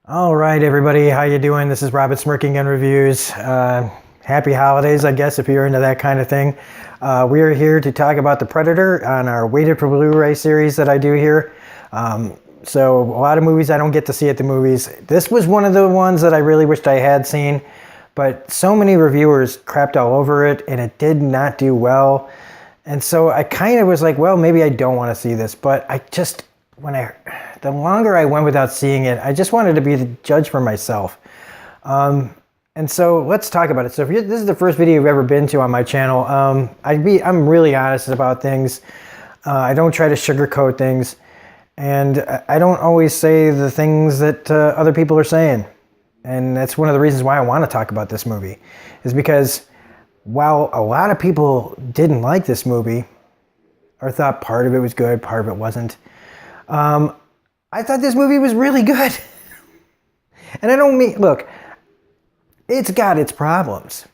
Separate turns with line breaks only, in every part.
All right, everybody, how you doing? This is Robert Smirking Gun Reviews. Happy holidays, I guess, if you're into that kind of thing. We are here to talk about The Predator on our Waited for Blu-ray series that I do here. So a lot of movies I don't get to see at the movies. This was one of the ones that I really wished I had seen, but so many reviewers crapped all over it, and it did not do well. And so I kind of was like, well, maybe I don't want to see this, but the longer I went without seeing it, I just wanted to be the judge for myself. And so let's talk about it. So if this is the first video you've ever been to on my channel, I'm really honest about things. I don't try to sugarcoat things, and I don't always say the things that other people are saying. And that's one of the reasons why I want to talk about this movie, is because while a lot of people didn't like this movie, or thought part of it was good, part of it wasn't, I thought this movie was really good. And I don't mean, look, it's got its problems.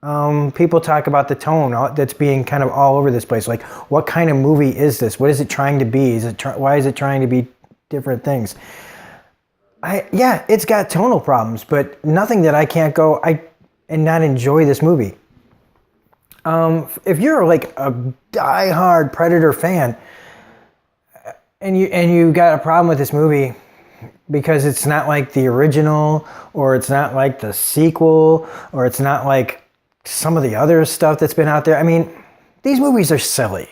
People talk about the tone that's being kind of all over this place. Like, what kind of movie is this? What is it trying to be? Why is it trying to be different things? Yeah, it's got tonal problems, but nothing that I can't go and not enjoy this movie. If you're like a die-hard Predator fan, and you got a problem with this movie because it's not like the original, or it's not like the sequel, or it's not like some of the other stuff that's been out there. I mean, these movies are silly.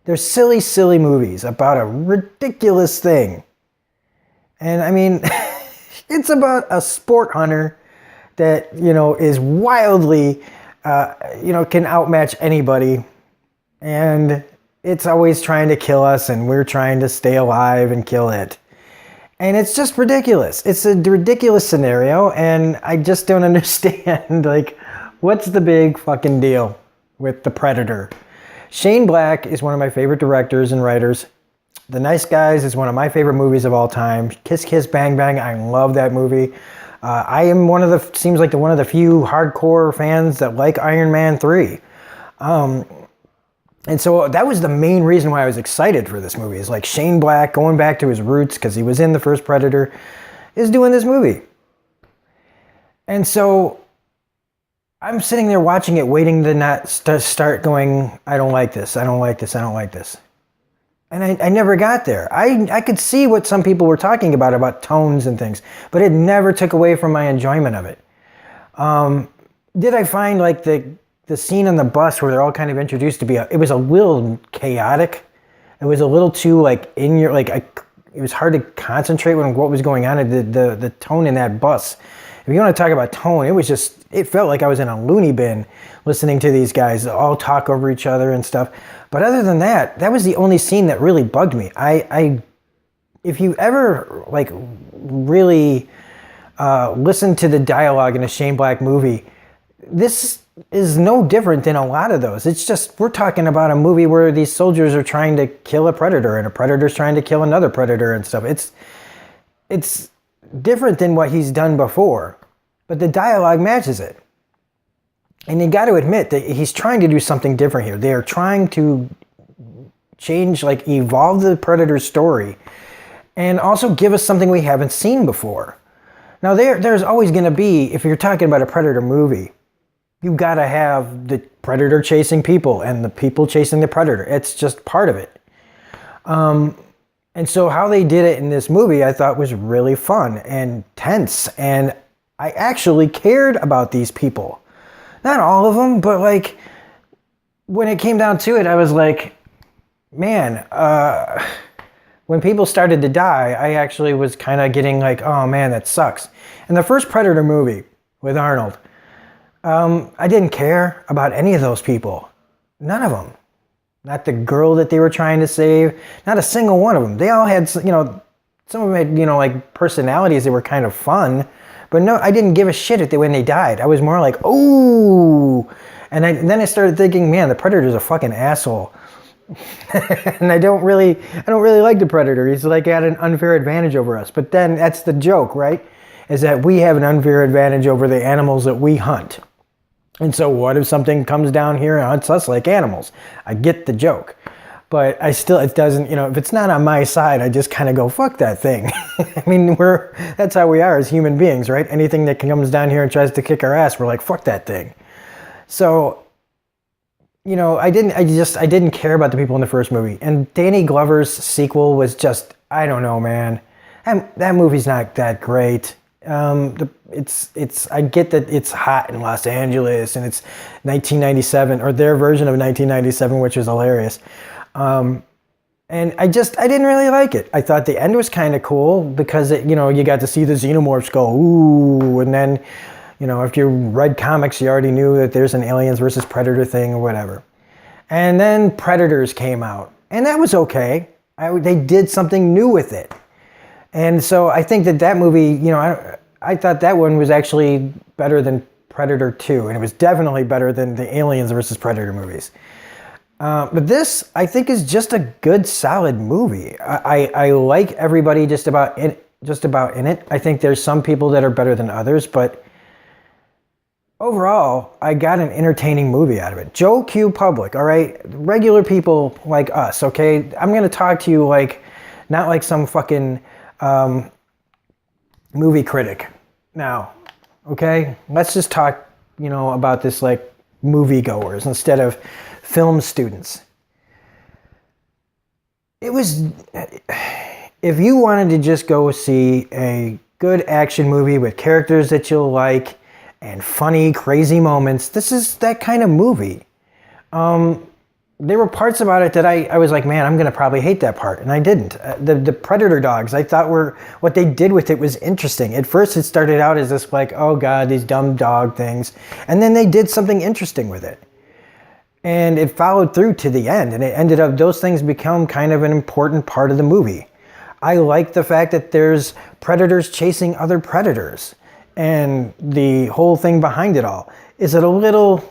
They're silly, silly movies about a ridiculous thing. And I mean, it's about a sport hunter that, is wildly, can outmatch anybody. And it's always trying to kill us, and we're trying to stay alive and kill it. And it's just ridiculous. It's a ridiculous scenario, and I just don't understand, like, what's the big fucking deal with The Predator? Shane Black is one of my favorite directors and writers. The Nice Guys is one of my favorite movies of all time. Kiss Kiss Bang Bang, I love that movie. I am one of the few hardcore fans that like Iron Man 3. And so that was the main reason why I was excited for this movie. Is like Shane Black, going back to his roots, because he was in the first Predator, is doing this movie. And so I'm sitting there watching it, waiting to not start going, I don't like this, I don't like this, I don't like this. And I never got there. I could see what some people were talking about tones and things, but it never took away from my enjoyment of it. Did I find like the scene on the bus where they're all kind of introduced to it was a little chaotic. It was a little too like it was hard to concentrate on what was going on. The tone in that bus. If you want to talk about tone, it felt like I was in a loony bin listening to these guys all talk over each other and stuff. But other than that, that was the only scene that really bugged me. If you ever like really listen to the dialogue in a Shane Black movie, this is no different than a lot of those. It's just, we're talking about a movie where these soldiers are trying to kill a predator, and a predator's trying to kill another predator and stuff. It's different than what he's done before, but the dialogue matches it. And you got to admit that he's trying to do something different here. They are trying to change, like evolve the Predator story, and also give us something we haven't seen before. Now there's always going to be, if you're talking about a Predator movie, you got to have the Predator chasing people and the people chasing the Predator. It's just part of it. And so how they did it in this movie, I thought was really fun and tense. And I actually cared about these people. Not all of them, but like when it came down to it, I was like, man, when people started to die, I actually was kind of getting like, oh man, that sucks. In the first Predator movie with Arnold, I didn't care about any of those people. None of them. Not the girl that they were trying to save. Not a single one of them. They all had, some of them had, like personalities that were kind of fun. But no, I didn't give a shit when they died. I was more like, ooh. And then I started thinking, man, the Predator's a fucking asshole. And I don't really like the Predator. He's like at an unfair advantage over us. But then that's the joke, right? Is that we have an unfair advantage over the animals that we hunt. And so what if something comes down here and hunts us like animals? I get the joke. But I still, it doesn't, if it's not on my side, I just kind of go, fuck that thing. I mean, that's how we are as human beings, right? Anything that comes down here and tries to kick our ass, we're like, fuck that thing. So, I didn't care about the people in the first movie. And Danny Glover's sequel was just, I don't know, man. That movie's not that great. I get that it's hot in Los Angeles and it's 1997, or their version of 1997, which is hilarious. And I didn't really like it. I thought the end was kind of cool because you got to see the xenomorphs go, ooh, and then, if you read comics, you already knew that there's an aliens versus predator thing or whatever. And then Predators came out, and that was okay. They did something new with it. And so I think that movie, I thought that one was actually better than Predator 2, and it was definitely better than the Aliens versus Predator movies. But this, I think, is just a good, solid movie. I like everybody just about in it. I think there's some people that are better than others, but overall, I got an entertaining movie out of it. Joe Q. Public, all right? Regular people like us, okay? I'm going to talk to you not like some fucking movie critic now, okay? Let's just talk, about this like moviegoers instead of film students. It was, if you wanted to just go see a good action movie with characters that you'll like and funny, crazy moments, this is that kind of movie. There were parts about it that I was like, man, I'm going to probably hate that part. And I didn't. The Predator dogs, I thought what they did with it was interesting. At first it started out as this like, oh God, these dumb dog things. And then they did something interesting with it. And it followed through to the end. And it ended up, those things become kind of an important part of the movie. I like the fact that there's predators chasing other predators. And the whole thing behind it all. Is it a little,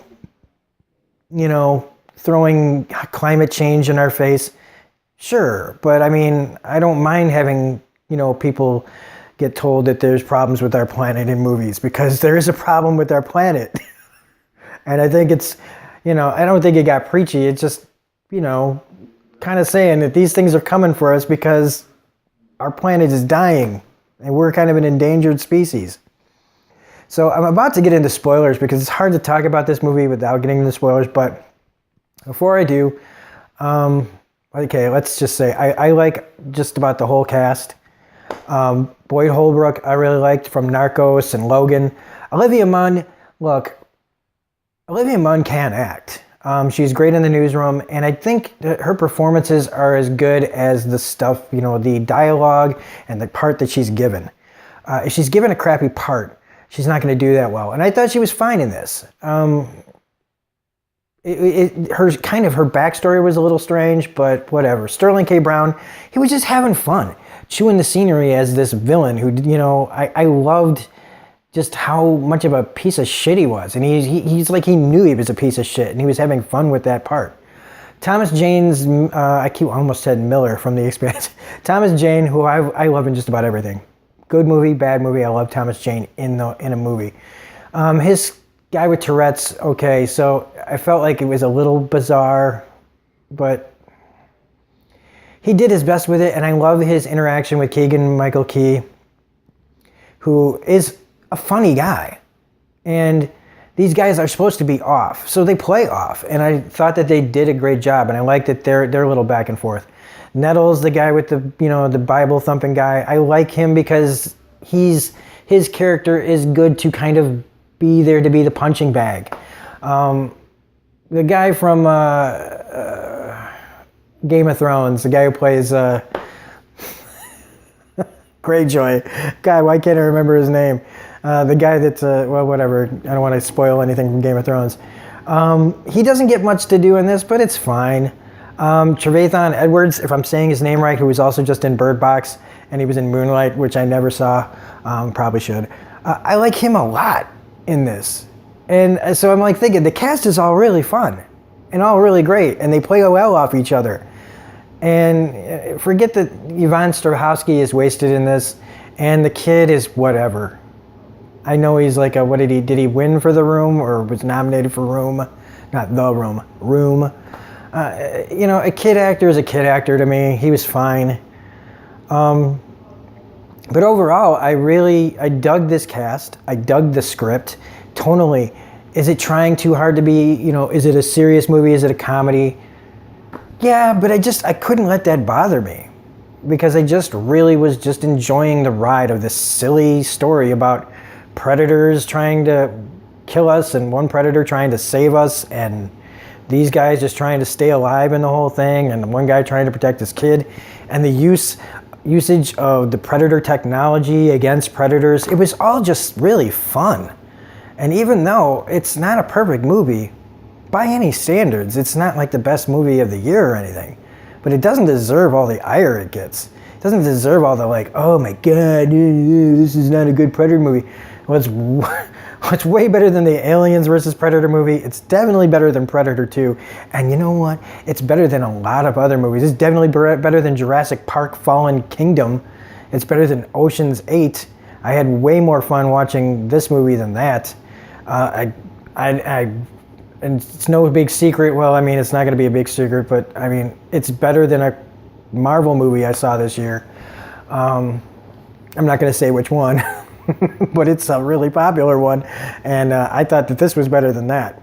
throwing climate change in our face? Sure, but I mean, I don't mind having, people get told that there's problems with our planet in movies, because there is a problem with our planet. And I think it's, I don't think it got preachy. It's just, kind of saying that these things are coming for us because our planet is dying and we're kind of an endangered species. So I'm about to get into spoilers because it's hard to talk about this movie without getting into spoilers, but before I do, okay, let's just say I like just about the whole cast. Boyd Holbrook, I really liked from Narcos and Logan. Olivia Munn can act. She's great in The Newsroom, and I think that her performances are as good as the stuff, the dialogue and the part that she's given. If she's given a crappy part, she's not going to do that well. And I thought she was fine in this. Her backstory was a little strange, but whatever. Sterling K. Brown, he was just having fun, chewing the scenery as this villain who, I loved just how much of a piece of shit he was. And he's like, he knew he was a piece of shit, and he was having fun with that part. Thomas Jane's, I almost said Miller from The Expanse. Thomas Jane, who I love in just about everything. Good movie, bad movie, I love Thomas Jane in a movie. His guy with Tourette's, okay, so I felt like it was a little bizarre, but he did his best with it, and I love his interaction with Keegan-Michael Key, who is a funny guy. And these guys are supposed to be off, so they play off, and I thought that they did a great job, and I like that they're a little back and forth. Nettles, the guy with the Bible thumping guy, I like him because his character is good to kind of be there to be the punching bag. The guy from Game of Thrones, the guy who plays Greyjoy. God, why can't I remember his name? The guy that's, whatever. I don't want to spoil anything from Game of Thrones. He doesn't get much to do in this, but it's fine. Trevathan Edwards, if I'm saying his name right, who was also just in Bird Box, and he was in Moonlight, which I never saw, probably should. I like him a lot in this. And so I'm like thinking, the cast is all really fun and all really great, and they play well off each other. And forget that Yvonne Strahovski is wasted in this, and the kid is whatever. I know he's like did he win for The Room or was nominated for Room? Not The Room, Room. You know, a kid actor is a kid actor to me. He was fine. But overall, I dug this cast. I dug the script. Tonally, is it trying too hard to be, you know, is it a serious movie? Is it a comedy? Yeah, but I couldn't let that bother me because I just really was just enjoying the ride of this silly story about predators trying to kill us and one predator trying to save us and these guys just trying to stay alive in the whole thing and one guy trying to protect his kid and the usage of the predator technology against predators. It was all just really fun. And even though it's not a perfect movie, by any standards, it's not like the best movie of the year or anything, but it doesn't deserve all the ire it gets. It doesn't deserve all the like, oh my God, this is not a good Predator movie. Well, it's way better than the Aliens versus Predator movie. It's definitely better than Predator 2. And you know what? It's better than a lot of other movies. It's definitely better than Jurassic Park Fallen Kingdom. It's better than Ocean's 8. I had way more fun watching this movie than that. And it's no big secret. Well, I mean, it's not going to be a big secret, but I mean, it's better than a Marvel movie I saw this year. I'm not going to say which one, but it's a really popular one. And I thought that this was better than that.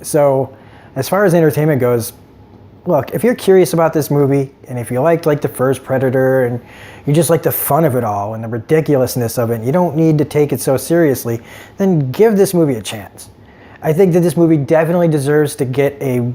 So as far as entertainment goes, look, if you're curious about this movie and if you liked like the first Predator and you just like the fun of it all and the ridiculousness of it, and you don't need to take it so seriously, then give this movie a chance. I think that this movie definitely deserves to get a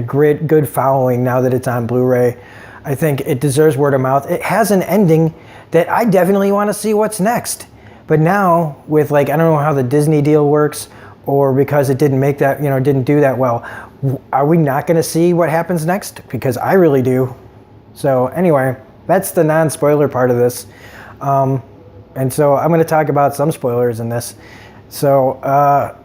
good following now that it's on Blu-ray. I think it deserves word of mouth. It has an ending that I definitely want to see what's next. But now with like, I don't know how the Disney deal works or because it didn't make that, didn't do that well. Are we not going to see what happens next? Because I really do. So anyway, that's the non-spoiler part of this. And so I'm going to talk about some spoilers in this. So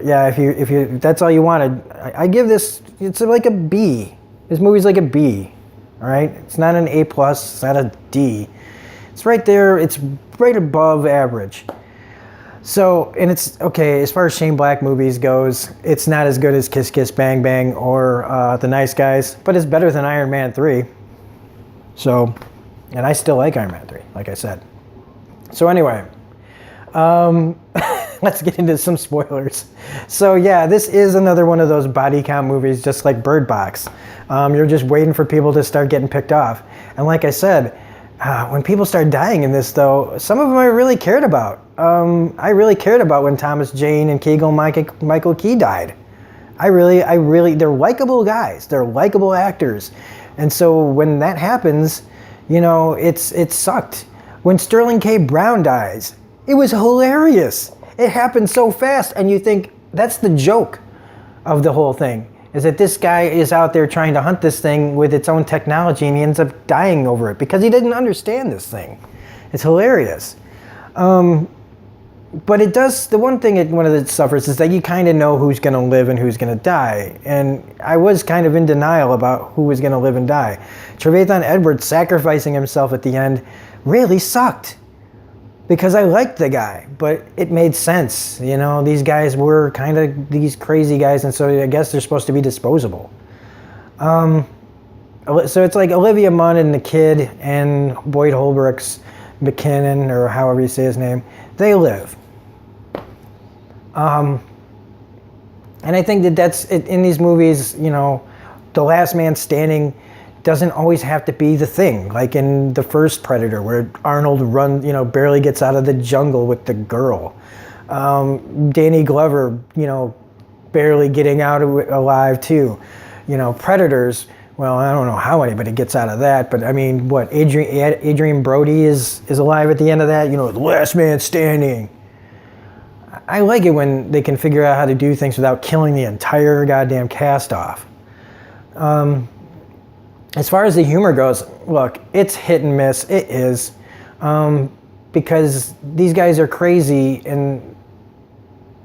yeah, if you that's all you wanted, I give this, it's like a B. This movie's like a B. All right, it's not an A+, it's not a D. It's right there. It's right above average. So, and it's okay as far as Shane Black movies goes. It's not as good as Kiss Kiss Bang Bang or The Nice Guys, but it's better than Iron Man 3. So, and I still like Iron Man 3, like I said. So anyway, let's get into some spoilers. So yeah, this is another one of those body count movies, just like Bird Box. You're just waiting for people to start getting picked off. And like I said, when people start dying in this, though, some of them I really cared about. I really cared about when Thomas Jane and Michael Key died. I really, they're likable guys. They're likable actors. And so when that happens, it sucked. When Sterling K. Brown dies, it was hilarious. It happened so fast, and you think that's the joke of the whole thing, is that this guy is out there trying to hunt this thing with its own technology, and he ends up dying over it because he didn't understand this thing. It's hilarious. But it does, the one thing one of it suffers is that you kind of know who's going to live and who's going to die. And I was kind of in denial about who was going to live and die. Trevathan Edwards sacrificing himself at the end really sucked. Because I liked the guy, but it made sense. These guys were kind of these crazy guys, and so I guess they're supposed to be disposable. So it's like Olivia Munn and the kid and Boyd Holbrook's McKinnon, or however you say his name, they live. And I think that's it, in these movies, the last man standing doesn't always have to be the thing, like in the first Predator, where Arnold barely gets out of the jungle with the girl. Danny Glover, barely getting out alive too. Predators, well, I don't know how anybody gets out of that, but I mean, what, Adrian Brody is alive at the end of that, the last man standing. I like it when they can figure out how to do things without killing the entire goddamn cast off. As far as the humor goes, look, it's hit and miss. It is. Because these guys are crazy, and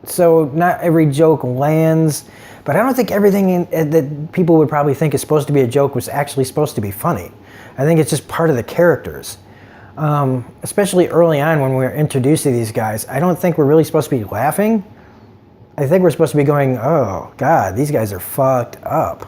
so not every joke lands. But I don't think everything that people would probably think is supposed to be a joke was actually supposed to be funny. I think it's just part of the characters. Especially early on when we're introduced to these guys, I don't think we're really supposed to be laughing. I think we're supposed to be going, oh, God, these guys are fucked up.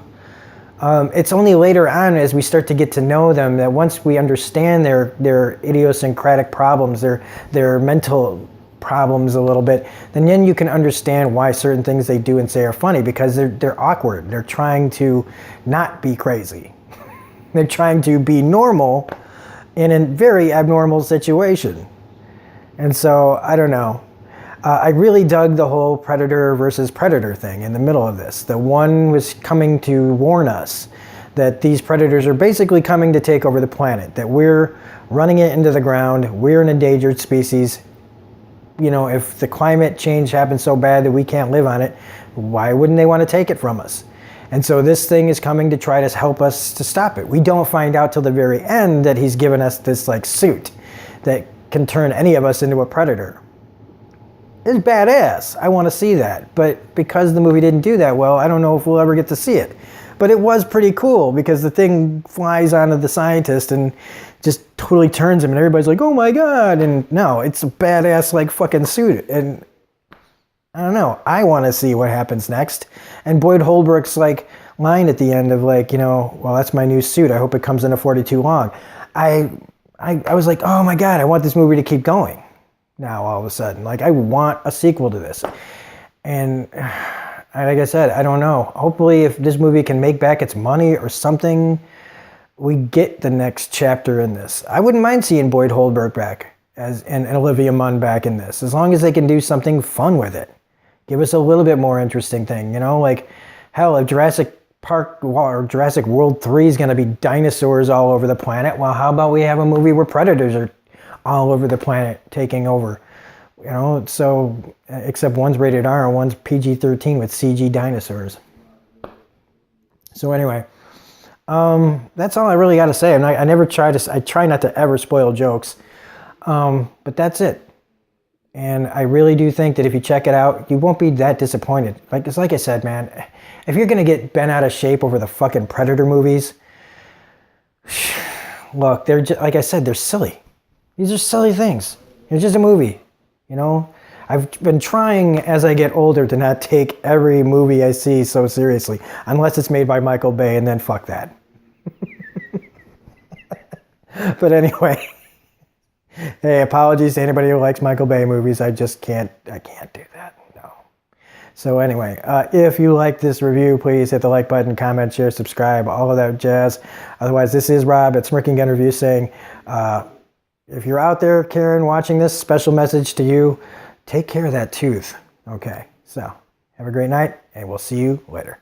It's only later on as we start to get to know them that once we understand their idiosyncratic problems, their mental problems a little bit, then you can understand why certain things they do and say are funny, because they're awkward. They're trying to not be crazy. They're trying to be normal in a very abnormal situation. And so, I don't know. I really dug the whole Predator versus Predator thing in the middle of this. The one was coming to warn us that these predators are basically coming to take over the planet, that we're running it into the ground, we're an endangered species. You know, if the climate change happens so bad that we can't live on it, why wouldn't they want to take it from us? And so this thing is coming to try to help us to stop it. We don't find out till the very end that he's given us this like suit that can turn any of us into a predator. It's badass. I want to see that. But because the movie didn't do that well, I don't know if we'll ever get to see it. But it was pretty cool because the thing flies onto the scientist and just totally turns him and everybody's like, oh my God. And no, it's a badass like fucking suit. And I don't know. I want to see what happens next. And Boyd Holbrook's like line at the end of like, you know, well, that's my new suit. I hope it comes in a 42 long. I was like, oh my God, I want this movie to keep going. Now all of a sudden, like I want a sequel to this. And like I said, I don't know. Hopefully if this movie can make back its money or something, we get the next chapter in this. I wouldn't mind seeing Boyd Holbrook back and Olivia Munn back in this, as long as they can do something fun with it. Give us a little bit more interesting thing, you know, like hell, if Jurassic Park or Jurassic World 3 is going to be dinosaurs all over the planet, well, how about we have a movie where predators are all over the planet taking over, you know? So except one's rated R and one's PG-13 with CG dinosaurs. So anyway, that's all I really got to say. I try not to ever spoil jokes, but that's it. And I really do think that if you check it out, you won't be that disappointed. Like I said, man, if you're gonna get bent out of shape over the fucking Predator movies, look, they're just, like I said, they're silly. These are silly things. It's just a movie, you know? I've been trying as I get older to not take every movie I see so seriously, unless it's made by Michael Bay, and then fuck that. But anyway, hey, apologies to anybody who likes Michael Bay movies. I can't do that, no. So anyway, if you like this review, please hit the like button, comment, share, subscribe, all of that jazz. Otherwise, this is Rob at Smirking Gun Review saying, if you're out there, Karen, watching this, special message to you, take care of that tooth. Okay, so have a great night, and we'll see you later.